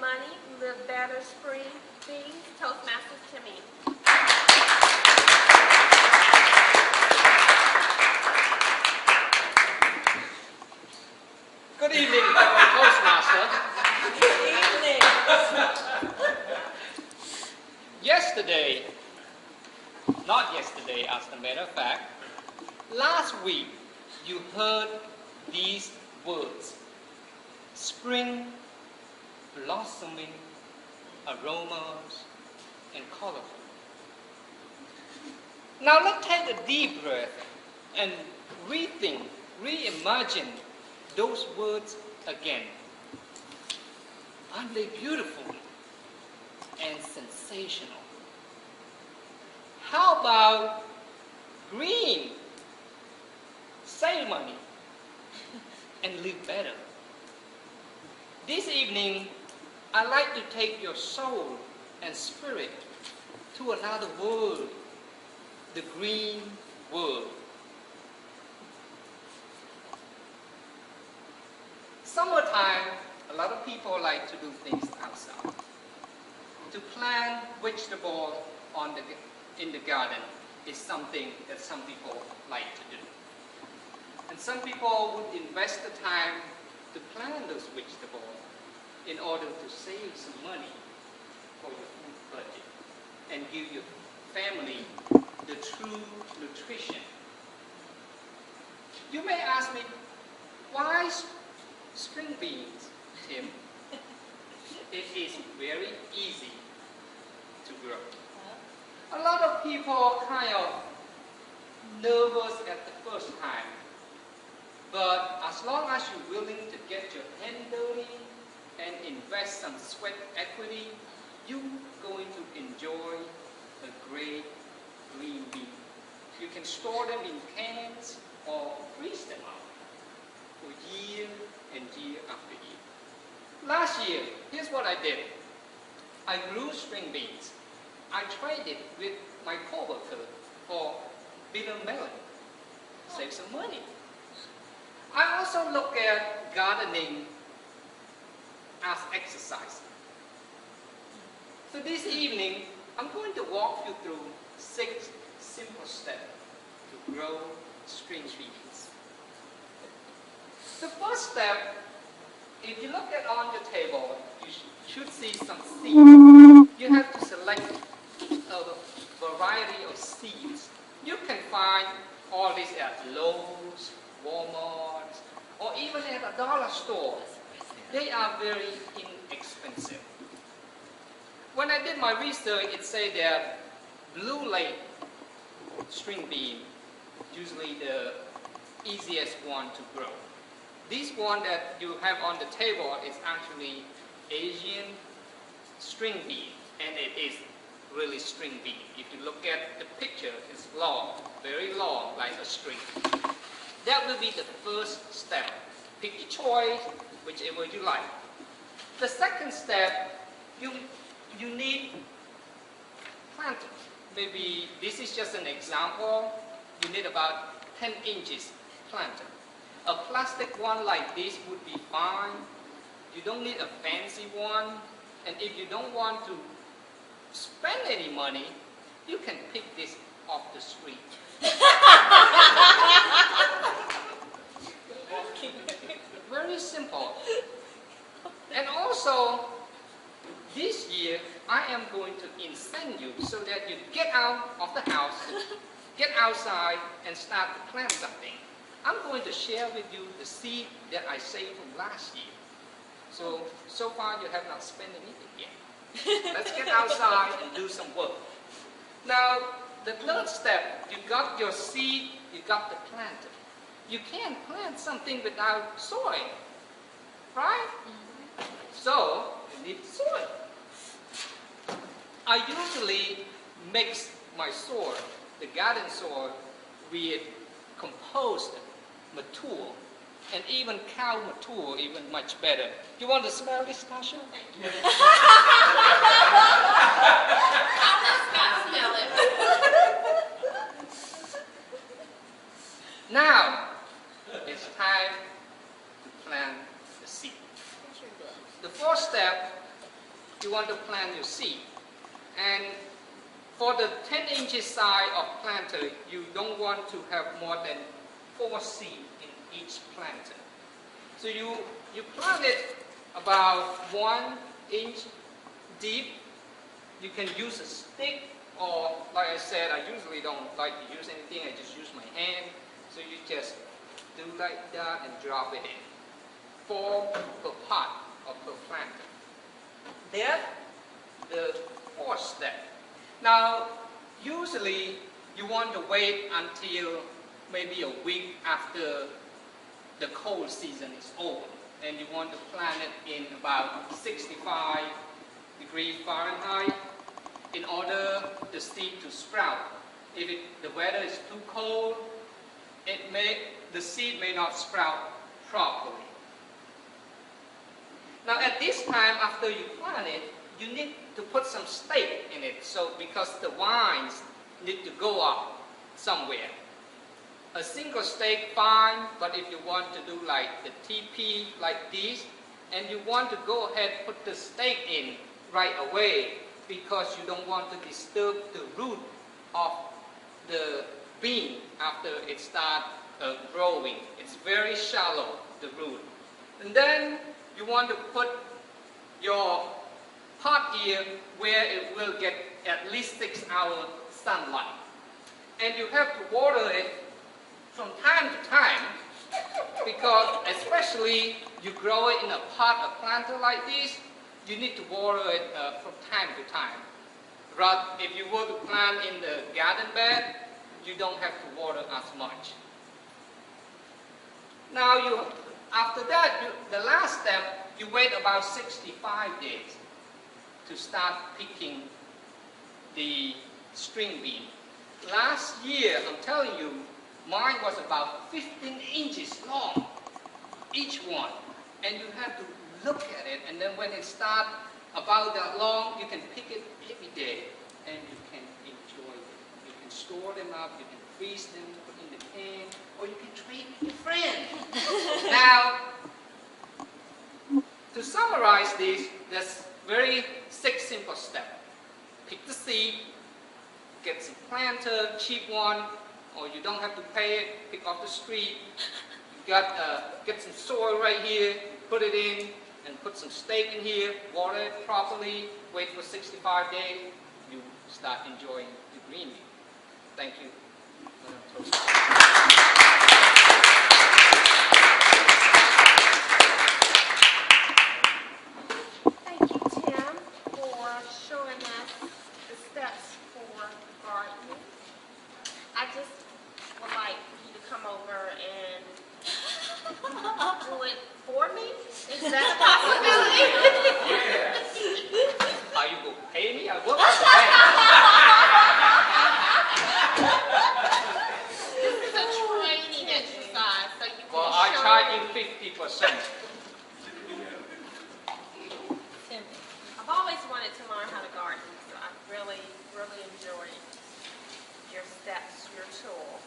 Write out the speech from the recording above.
money, live better, spring beans, Toastmasters to me. Good evening, fellow Toastmasters. Good evening. Yesterday, not yesterday as a matter of fact, last week you heard these words: spring, blossoming, aromas, and colorful. Now let's take a deep breath and rethink, reimagine those words again. Aren't they beautiful and sensational? How about green, save money, and live better? This evening, I'd like to take your soul and spirit to another world, the green world. Summertime, a lot of people like to do things outside. To plant vegetables in the garden is something that some people like to do. And some people would invest the time to plant those vegetables in order to save some money for your food budget and give your family the true nutrition. You may ask me, why string beans, Tim? It is very easy to grow. A lot of people are kind of nervous at the first time. But as long as you're willing to get your hand dirty and invest some sweat equity, you're going to enjoy a great green bean. You can store them in cans or freeze them out for year and year after year. Last year, here's what I did. I grew string beans. I traded with my coworker for bitter melon. Save some money. I also look at gardening as exercise. So this evening, I'm going to walk you through 6 simple steps to grow string beans. The first step, if you look at on your table, you should see some seeds. You have to select a variety of seeds. You can find all these at Lowe's, Walmart, or even at a dollar store. They are very inexpensive. When I did my research, it said that blue lake string bean, usually the easiest one to grow. This one that you have on the table is actually Asian string bean, and it is really string bean. If you look at the picture, it's long, very long, like a string. That will be the first step. Pick your choice, whichever you like. The second step, you need planters. Maybe this is just an example. You need about 10 inches planter. A plastic one like this would be fine. You don't need a fancy one. And if you don't want to spend any money, you can pick this off the street. Very simple. And also, this year, I am going to incent you so that you get out of the house, get outside, and start to plant something. I'm going to share with you the seed that I saved from last year. So far, you have not spent anything yet. Let's get outside and do some work. Now, the third step, you got your seed, you got the planter. You can't plant something without soil, right? So, you need soil. I usually mix my soil, the garden soil, with compost manure, and even cow manure, even much better. You want to smell this, Tasha? Smell it. Now, it's time to plant the seed. The fourth step, you want to plant your seed. And for the 10 inches size of planter, you don't want to have more than 4 seeds in each planter. So you plant it about 1 inch deep. You can use a stick, or like I said, I usually don't like to use anything, I just use my hand. So you just do like that and drop it in. 4 per pot or per planter. Then the 4th step. Now, usually you want to wait until maybe a week after the cold season is over, and you want to plant it in about 65 degrees Fahrenheit in order the seed to sprout. If the weather is too cold, the seed may not sprout properly. Now at this time, after you plant it, you need to put some stake in it, so because the vines need to go up somewhere. A single stake fine, but if you want to do like the TP like this, and you want to go ahead put the stake in right away, because you don't want to disturb the root of the bean after it starts growing. It's very shallow, the root. And then you want to put your pot here where it will get at least 6 hours sunlight. And you have to water it from time to time, because especially you grow it in a pot, a planter like this, you need to water it from time to time. But if you were to plant in the garden bed, you don't have to water as much. Now after that, the last step, you wait about 65 days to start picking the string bean. Last year, I'm telling you, mine was about 15 inches long, each one. And you have to look at it, and then when it starts about that long, you can pick it every day, and you can enjoy it. You can store them up, you can freeze them, put in the can, or you can trade with your friend. Now, to summarize this, there's very 6 simple steps. Pick the seed, get some planter, cheap one, or you don't have to pay it, pick off the street. You get some soil right here, put it in, and put some stake in here, water it properly, wait for 65 days, you start enjoying the green bean. Thank you. Thank you, Tim, for showing us the steps for gardening. I just would like you to come over and do it for me. Is that a possibility? Are you going to pay me? I work for the bank. This is a training exercise, so you can Well, I show charge you 50%. I've always wanted to learn how to garden, so I really, really enjoyed your steps, your tool.